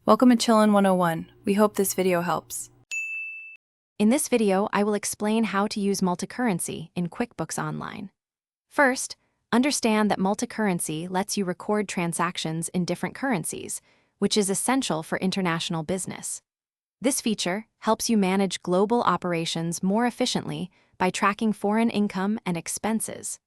Welcome to Chillin' 101. We hope this video helps. In this video, I will explain how to use multicurrency in QuickBooks Online. First, understand that multicurrency lets you record transactions in different currencies, which is essential for international business. This feature helps you manage global operations more efficiently by tracking foreign income and expenses.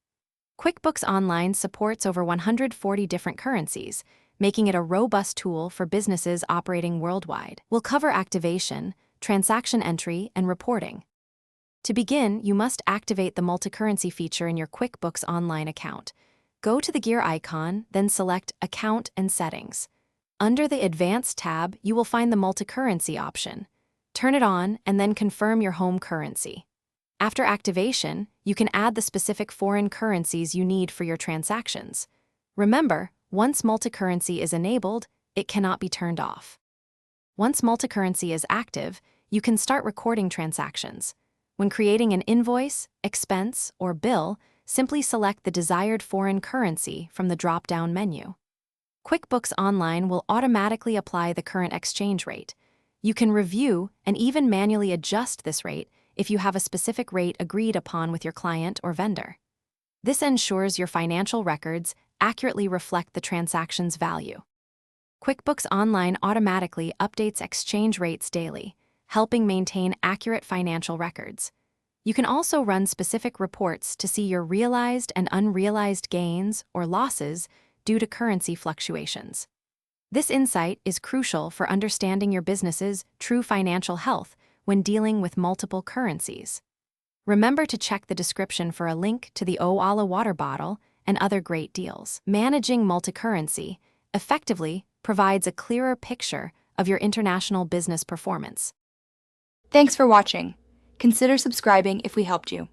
QuickBooks Online supports over 140 different currencies, making it a robust tool for businesses operating worldwide. We'll cover activation, transaction entry, and reporting. To begin, you must activate the multicurrency feature in your QuickBooks Online account. Go to the gear icon, then select Account and Settings. Under the Advanced tab, you will find the multicurrency option. Turn it on and then confirm your home currency. After activation, you can add the specific foreign currencies you need for your transactions. Remember, once multicurrency is enabled, it cannot be turned off. Once multicurrency is active, you can start recording transactions. When creating an invoice, expense, or bill, simply select the desired foreign currency from the drop-down menu. QuickBooks Online will automatically apply the current exchange rate. You can review and even manually adjust this rate if you have a specific rate agreed upon with your client or vendor. This ensures your financial records accurately reflect the transaction's value. QuickBooks Online automatically updates exchange rates daily, helping maintain accurate financial records. You can also run specific reports to see your realized and unrealized gains or losses due to currency fluctuations. This insight is crucial for understanding your business's true financial health when dealing with multiple currencies. Remember to check the description for a link to the Oala water bottle and other great deals. Managing multicurrency effectively provides a clearer picture of your international business performance. Thanks for watching. Consider subscribing if we helped you.